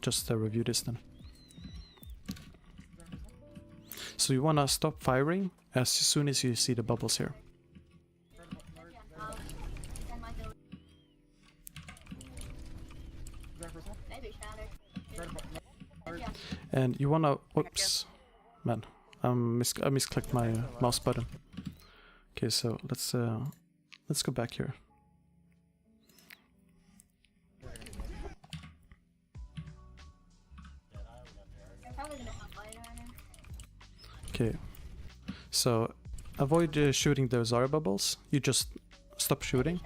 just review this then. So you want to stop firing as soon as you see the bubbles here. And you want to... Oops. Man, I misclicked my mouse button. Okay, so let's go back here. Okay, so avoid shooting the Zarya bubbles. You just stop shooting.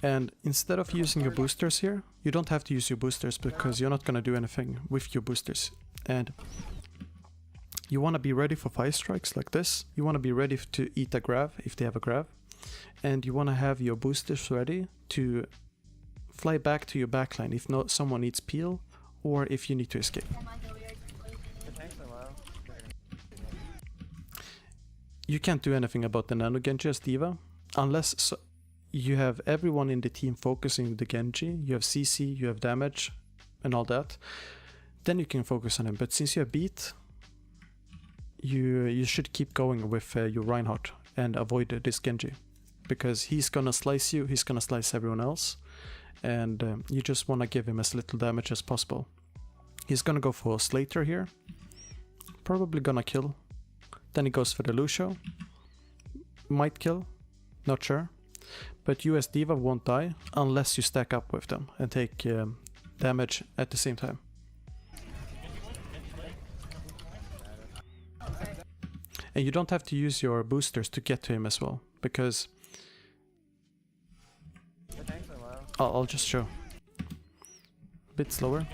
And instead of using your boosters here, you don't have to use your boosters because you're not gonna do anything with your boosters. And you want to be ready for 5 strikes like this. You want to be ready to eat a grav if they have a grav. And you want to have your boosters ready to fly back to your backline if someone needs peel or if you need to escape. You can't do anything about the Nano Genji as D.Va unless you have everyone in the team focusing the Genji, you have CC, you have damage and all that. Then you can focus on him. But since you have beat, you should keep going with your Reinhardt and avoid this Genji. Because he's gonna slice you, he's gonna slice everyone else. And you just wanna give him as little damage as possible. He's gonna go for Slater here. Probably gonna kill. Then he goes for the Lucio. Might kill, not sure. But you as D.Va won't die unless you stack up with them and take damage at the same time. And you don't have to use your boosters to get to him as well, because... I'll just show. A bit slower.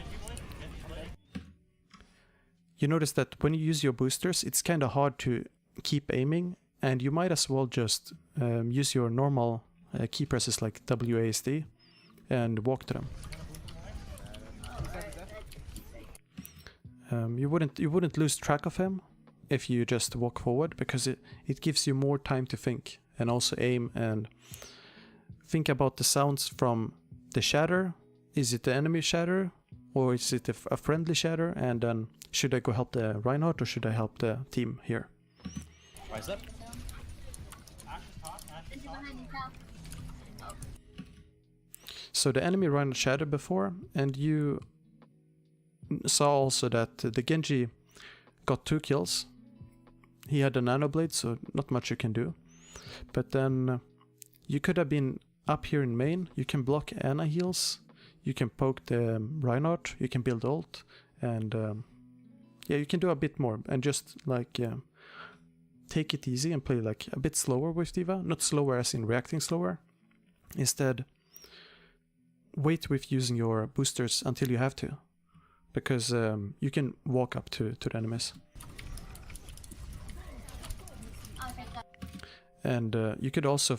You notice that when you use your boosters, it's kind of hard to keep aiming, and you might as well just use your normal key presses like WASD and walk to them. You wouldn't lose track of him if you just walk forward, because it gives you more time to think and also aim and think about the sounds from the shatter. Is it the enemy shatter or is it a friendly shatter? And then should I go help the Reinhardt or should I help the team here? Rise up. So the enemy Reinhardt shattered before, and you saw also that the Genji got 2 kills. He had a nano blade, so not much you can do. But then you could have been up here in main. You can block Ana heals. You can poke the Reinhardt. You can build ult, and yeah, you can do a bit more and just like take it easy and play like a bit slower with D.Va. Not slower as in reacting slower. Instead, wait with using your boosters until you have to, because you can walk up to the enemies. And you could also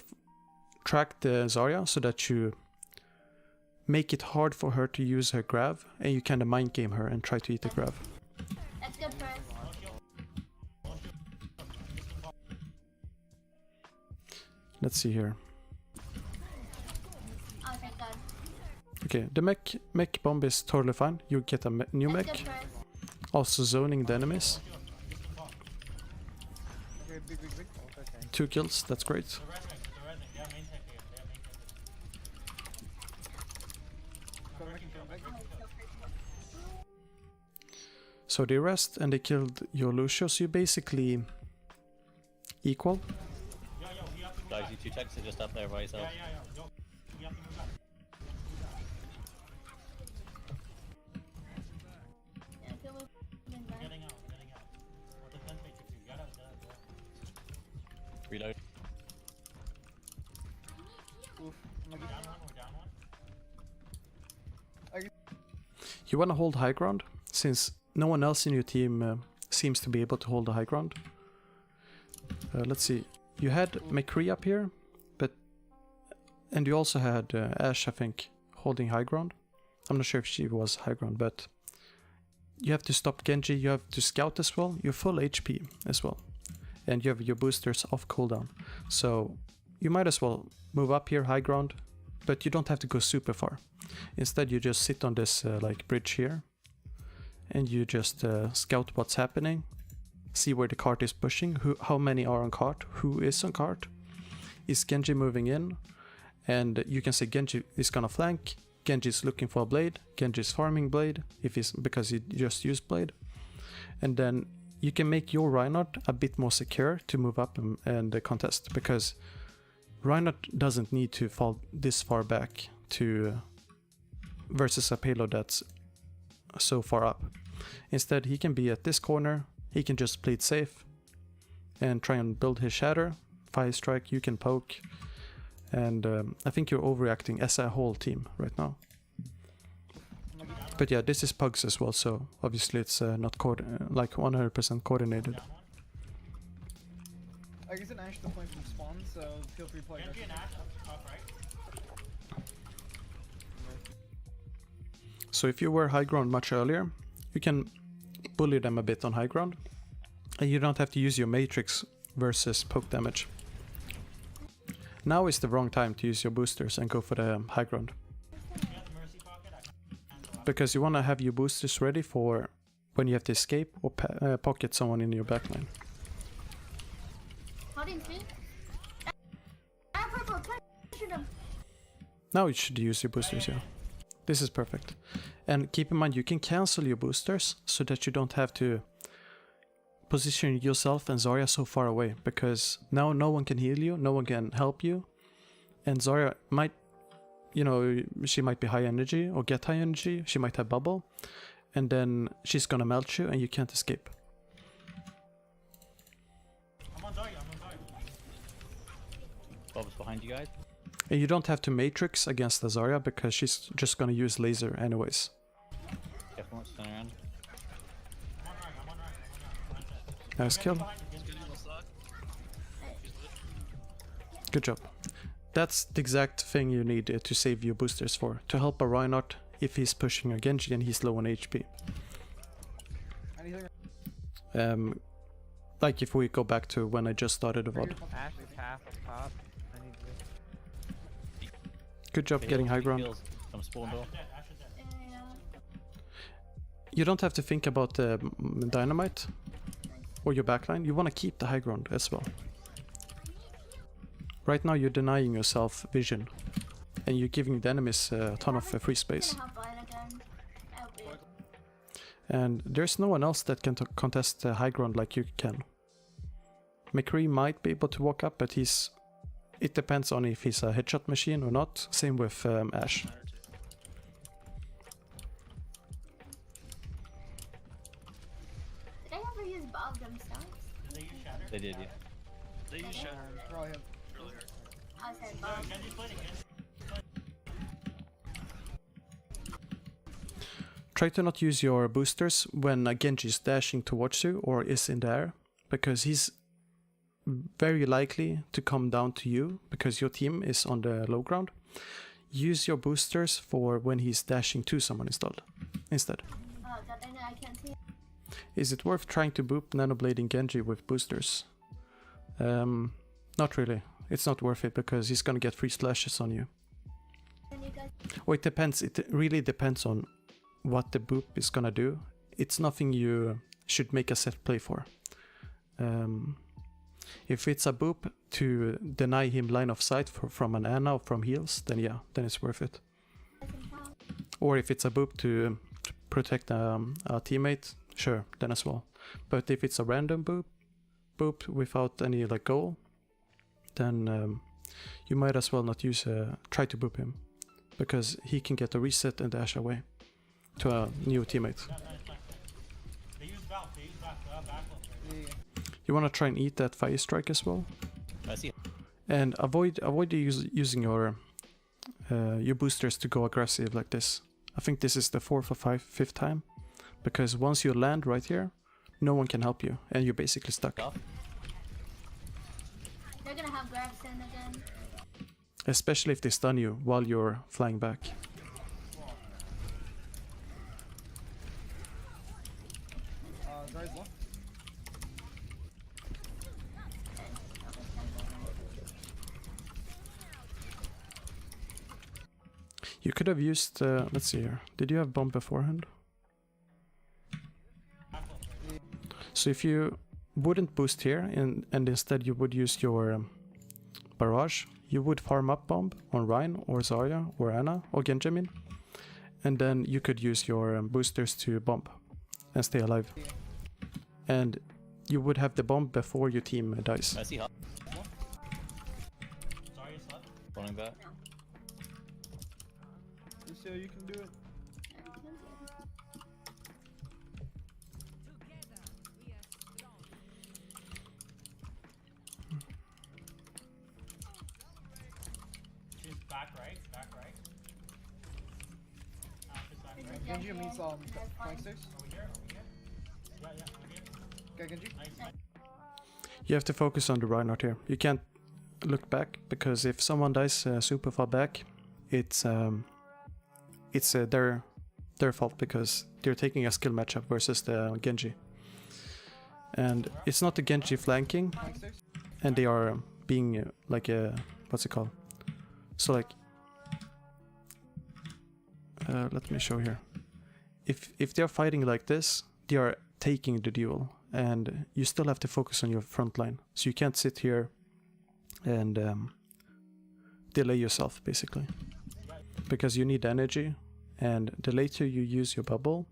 track the Zarya so that you make it hard for her to use her grav, and you kind of mind game her and try to eat the grav. That's good for us. Let's see here. Okay, good. Okay, the mech bomb is totally fine. You get a new That's mech. good for us. Also zoning the enemies. 2 kills, that's great. So they rest and they killed your Lucio, so you basically equal. Guys, you 2 tanks are just up there by yourself. Reload. You want to hold high ground, since no one else in your team seems to be able to hold the high ground. Let's see, you had McCree up here, and you also had Ashe, I think, holding high ground. I'm not sure if she was high ground, but you have to stop Genji, you have to scout as well, you're full HP as well. And you have your boosters off cooldown. So you might as well move up here high ground, but you don't have to go super far. Instead, you just sit on this like bridge here, and you just scout what's happening, see where the cart is pushing, how many are on cart, who is on cart, is Genji moving in, and you can say Genji is gonna flank, Genji is looking for a blade, Genji is farming blade, because he just used blade, and then you can make your Reinhardt a bit more secure to move up and contest, because Reinhardt doesn't need to fall this far back to versus a payload that's so far up. Instead, he can be at this corner, he can just play it safe and try and build his shatter, fire strike, you can poke, and I think you're overreacting as a whole team right now. But yeah, this is Pugs as well, so obviously it's not like 100% coordinated. I guess an Ash the point from spawn, so feel free to play. So if you were high ground much earlier, you can bully them a bit on high ground, and you don't have to use your matrix versus poke damage. Now is the wrong time to use your boosters and go for the high ground, because you want to have your boosters ready for when you have to escape or pocket someone in your backline. Holding three. Ah, purple, pressure them. Now you should use your boosters, yeah. This is perfect. And keep in mind, you can cancel your boosters so that you don't have to position yourself and Zarya so far away, because now no one can heal you, no one can help you, and Zarya might, you know, she might be high energy or get high energy, she might have bubble, and then she's gonna melt you and you can't escape. Bob's behind you guys. And you don't have to matrix against the Zarya because she's just gonna use laser anyways. Careful, it's turning around. Nice kill. Good job. That's the exact thing you need to save your boosters for, to help a Reinhardt if he's pushing a Genji and he's low on HP. Like if we go back to when I just started the VOD. Ash is half top. I need to... Good job getting high ground. From spawn door. Yeah. You don't have to think about the dynamite or your backline. You want to keep the high ground as well. Right now you're denying yourself vision, and you're giving the enemies a ton of free space. Gonna help Vine again. That'll be it. And there's no one else that can contest the high ground like you can. McCree might be able to walk up, but it depends on if he's a headshot machine or not. Same with Ash. Did they ever use Bob themselves? They did, yeah. They use shatter Probably have... earlier. I said Bob. Try to not use your boosters when Genji is dashing towards you or is in the air, because he's very likely to come down to you because your team is on the low ground. Use your boosters for when he's dashing to someone instead. Oh god, I can't see. Is it worth trying to boop nanoblading Genji with boosters? Not really. It's not worth it because he's gonna get free splashes on you. Can you guys... Or it depends. It really depends on what the boop is gonna do. It's nothing you should make a set play for. If it's a boop to deny him line of sight from an Ana or from heals, then yeah, then it's worth it. Or if it's a boop to protect a teammate, sure, then as well. But if it's a random boop without any like goal, then you might as well not try to boop him, because he can get a reset and dash away to a new teammate. You want to try and eat that fire strike as well, I see. and avoid using your boosters to go aggressive like this. I think this is the 4th or 5th time, because once you land right here, no one can help you, and you're basically stuck. They're gonna have grabs in again. Especially if they stun you while you're flying back. Zarya's left. You could have used, let's see here. Did you have bomb beforehand? So if you wouldn't boost here and instead you would use your barrage, you would farm up bomb on Rhine or Zarya or Ana or Genji, I mean. And then you could use your boosters to bomb and stay alive. And you would have the bomb before your team dies. I see hot. Sorry, slap. Running back. Lucio, you can do it. She's back right, back right. She's back right. Genji meets flank six. Over here, over here. Yeah, over here. Okay, Genji. Nice. You have to focus on the Reinhardt here. You can't look back, because if someone dies super far back, it's their fault, because they're taking a skill matchup versus the Genji. And it's not the Genji flanking, Flank six. and they are being like a, what's it called? So like, let me show here. If they're fighting like this, they are taking the duel, and you still have to focus on your front line. So you can't sit here and delay yourself, basically, because you need energy, and the later you use your bubble,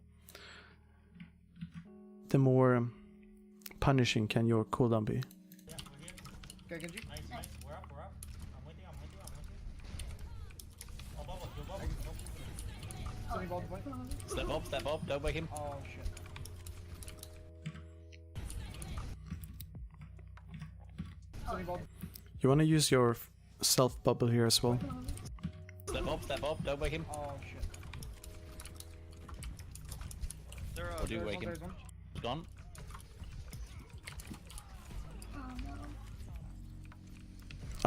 the more punishing can your cooldown be. Okay, Genji. Nice, nice. We're up, we're up. I'm with you, I'm with you, I'm with you. Oh, bubble, go bubble, go. Sending ball to point. Step up, don't wake him. Oh shit. Sending ball. You want to use your self bubble here as well. Step up, don't wake him. Oh shit. Or do you There's wake one, him? there's one. He's gone. Oh no.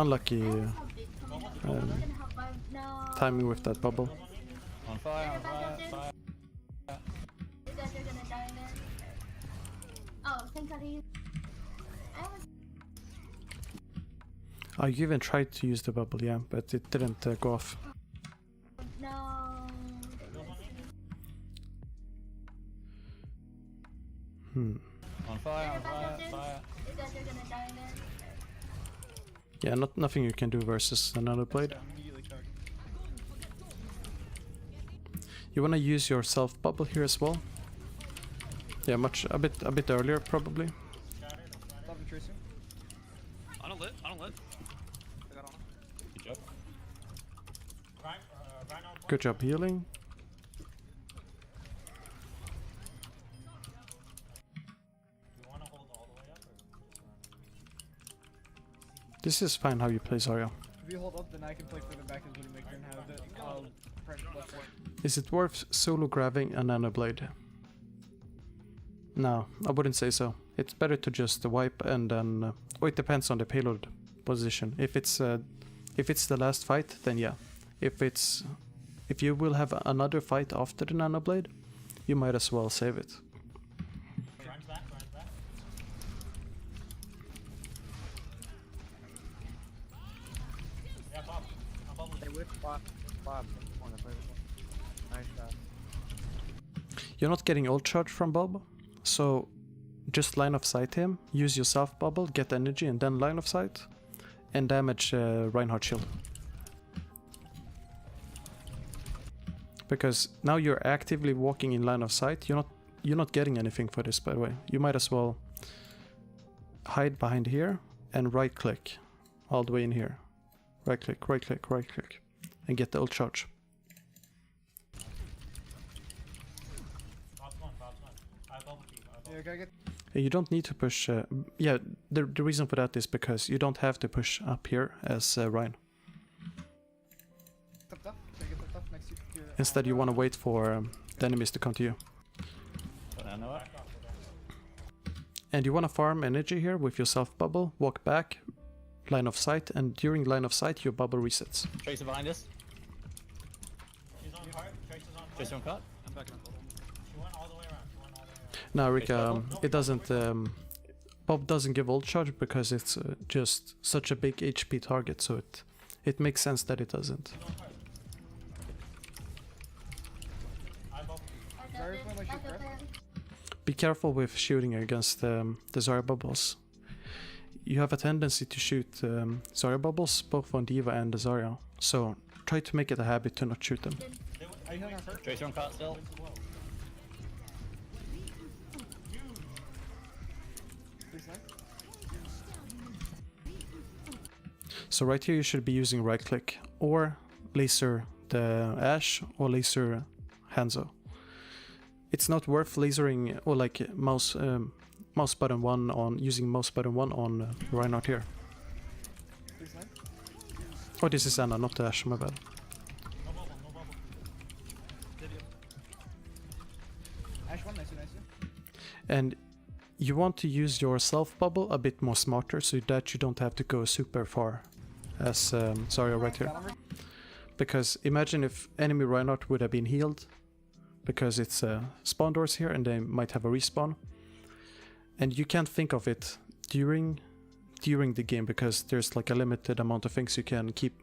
Unlucky How big? No. timing with that bubble. On fire, on fire, fire. You guys are gonna die, man. Oh, thank God he. I was. You even tried to use the bubble, yeah, but it didn't go off. No. On fire, fire. You guys are gonna die, man. Yeah, nothing you can do versus another blade. Immediately charged. You wanna use your self bubble here as well. Yeah, a bit earlier probably. Love the tracing. I don't lit. I got on. Good job. Good job healing. This is fine how you play Zarya. If you hold up, then I can play further back as when you make turn have it. I'll pressure left point. Is it worth solo grabbing a nano blade? No, I wouldn't say so. It's better to just wipe and then... it depends on the payload position. If it's the last fight, then yeah. If you will have another fight after the nano blade, you might as well save it. Runs back. Yeah, Bob. They whip Bob. Nice shot. You're not getting ult charge from Bob, so just line of sight him, use your self bubble, get energy, and then line of sight, and damage Reinhardt shield. Because now you're actively walking in line of sight. You're not getting anything for this, by the way. You might as well hide behind here and right click all the way in here. Right click, and get the ult charge. Bob's one. I bubble keep. Yeah, gotta get. You don't need to push... yeah, the reason for that is because you don't have to push up here as Ryan. Top. Can I get the top next to you? Instead you want to wait for the enemies to come to you. And you want to farm energy here with your self bubble, walk back, line of sight, and during line of sight your bubble resets. Tracer behind us. She's on cart. Tracer's on cart. Tracer on cart. I'm backing up. She went all the way around. Now Rika, it doesn't... Bob doesn't give ult charge because it's just such a big HP target, so it makes sense that it doesn't. my Back shit, up bro. there. Be careful with shooting against the Zarya bubbles. You have a tendency to shoot Zarya bubbles both on D.Va and the Zarya, so try to make it a habit to not shoot them. Are you healing on first? Tracer on cart still. Please, nice. So right here you should be using right click or laser the Ashe or laser Hanzo. It's not worth lasering or like mouse button 1 on using mouse button 1 on Reinhardt here. Please, nice. Oh, this is Anna, not the Ashe, my bad. No bubble, no bubble. Ash 1, nice, nice. And you want to use your self bubble a bit more smarter so that you don't have to go super far as Zarya right here. Because imagine if enemy Reinhardt would have been healed, because it's spawn doors here and they might have a respawn. And you can't think of it during the game because there's like a limited amount of things you can keep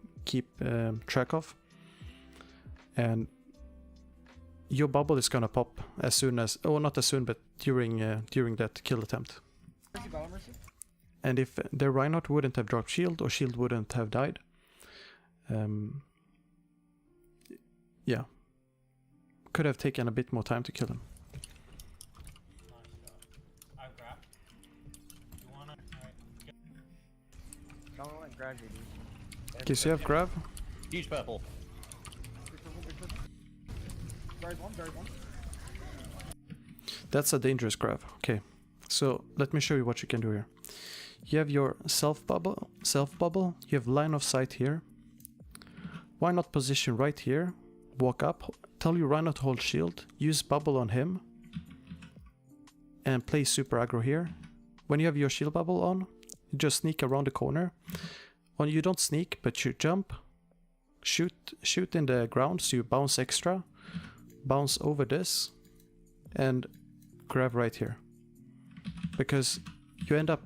track of. And your bubble is gonna pop as soon as, oh not as soon, but during that kill attempt. Mercy, battle mercy. And if the Reinhardt wouldn't have dropped shield or shield wouldn't have died, yeah, could have taken a bit more time to kill him. Nice shot. I've grabbed. You wanna? Alright. Don't let grab you, dude. Okay, so you have grab. Huge purple. Big purple, big purple. Guard one, guard one. That's a dangerous grab. Okay, so let me show you what you can do here. You have your self bubble. You have line of sight here. Why not position right here? Walk up. Tell your Rhino to hold shield. Use bubble on him. And play super aggro here. When you have your shield bubble on, you just sneak around the corner. When you don't sneak, but you jump. Shoot in the ground, so you bounce extra. Bounce over this. And grab right here. Because you end up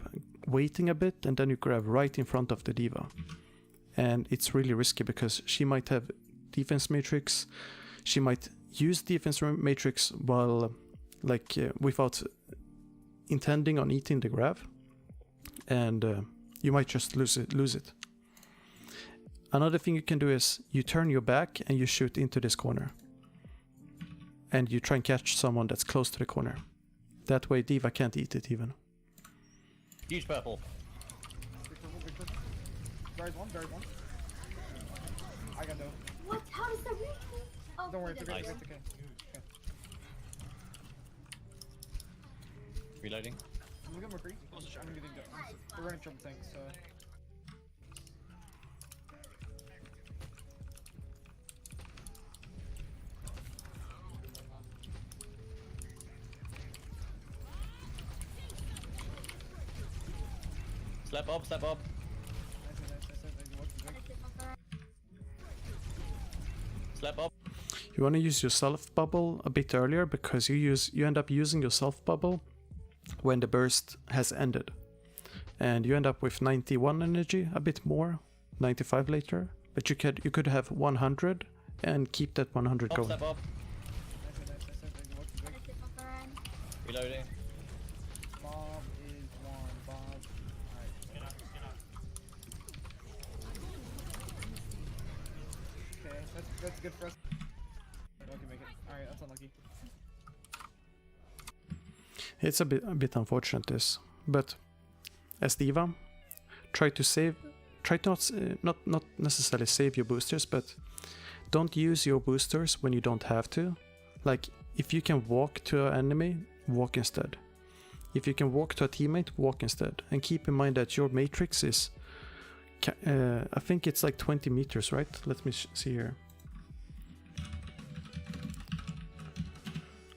waiting a bit and then you grab right in front of the D.Va. And it's really risky because she might have defense matrix. She might use defense matrix while without intending on eating the grab. And you might just lose it. Another thing you can do is you turn your back and you shoot into this corner. And you try and catch someone that's close to the corner. That way D.Va can't eat it even. Huge purple. Big purple, big purple. Guard one, guard one. I got no. What? How does that reach me? Oh, Don't worry, we it's did okay, it. it's okay. Okay. Reloading. I'm gonna get McCree. I'm getting done. We're running triple tanks, so. Slap Bob, slap Bob. Slap Bob. You want to use your self bubble a bit earlier because you end up using your self bubble when the burst has ended. And you end up with 91 energy, a bit more, 95 later. But you could have 100 and keep that 100 Bob, going. slap Bob. Reloading. Bob is one. Bob. Alright. Get up, get up. Okay, that's good for us. Okay, make it. Alright, that's unlucky. It's a bit unfortunate this, but as D.Va, try to not necessarily save your boosters, but don't use your boosters when you don't have to. Like if you can walk to an enemy, walk instead. If you can walk to a teammate, walk instead. And keep in mind that your matrix is, I think it's like 20 meters, right? Let me see here.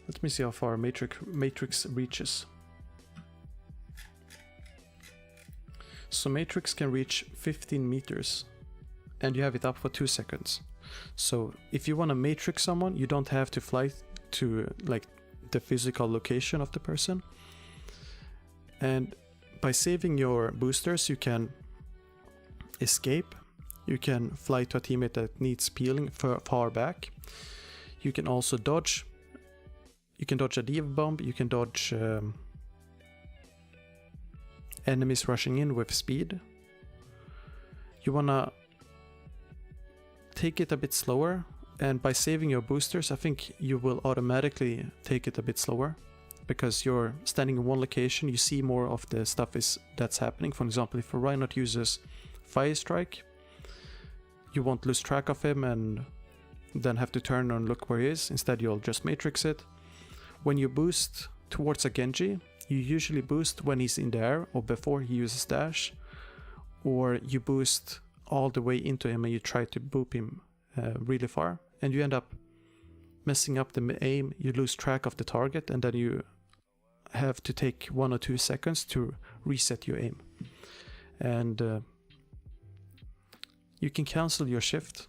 Let me see how far matrix reaches. So matrix can reach 15 meters and you have it up for 2 seconds. So if you want to matrix someone, you don't have to fly to like the physical location of the person. And by saving your boosters, you can escape. You can fly to a teammate that needs peeling far back. You can also dodge. You can dodge a D.Va bomb, you can dodge enemies rushing in with speed. You wanna take it a bit slower, and by saving your boosters I think you will automatically take it a bit slower, because you're standing in one location, you see more of the stuff that's happening. For example, if a Reinhardt uses Fire Strike, you won't lose track of him and then have to turn and look where he is. Instead you'll just matrix it. When you boost towards a Genji, you usually boost when he's in the air or before he uses dash, or you boost all the way into him and you try to boop him really far, and you end up messing up the aim, you lose track of the target, and then you have to take 1 or 2 seconds to reset your aim. And you can cancel your shift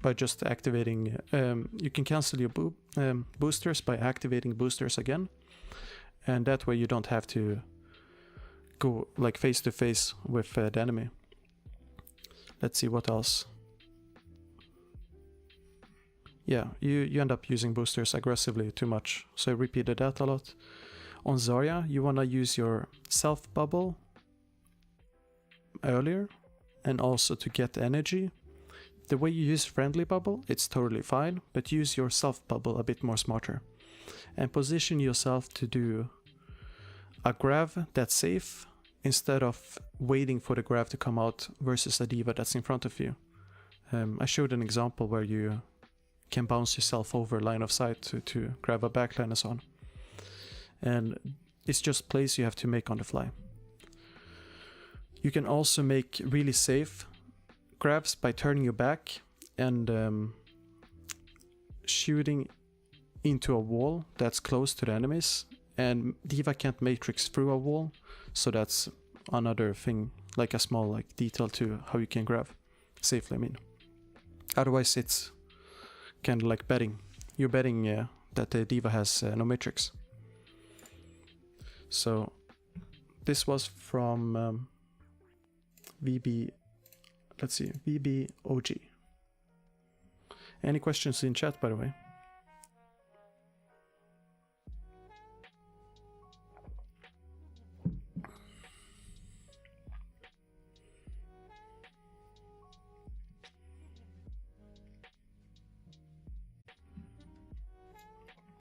by just activating, you can cancel your boosters by activating boosters again, and that way you don't have to go like face to face with the enemy. Let's see what else. Yeah, you end up using boosters aggressively too much, so I repeated that a lot. On Zarya, you wanna use your self bubble earlier, and also to get energy. The way you use friendly bubble, it's totally fine, but use your self bubble a bit more smarter. And position yourself to do a grab that's safe, instead of waiting for the grab to come out versus a D.Va that's in front of you. I showed an example where you can bounce yourself over line of sight to grab a backline and so on. And it's just plays you have to make on the fly. You can also make really safe grabs by turning your back and shooting into a wall that's close to the enemies. And D.Va can't matrix through a wall, so that's another thing, like a small like detail to how you can grab safely, I mean. Otherwise it's kind of like betting. You're betting that the D.Va has no matrix. So this was from VB0G. Any questions in chat, by the way?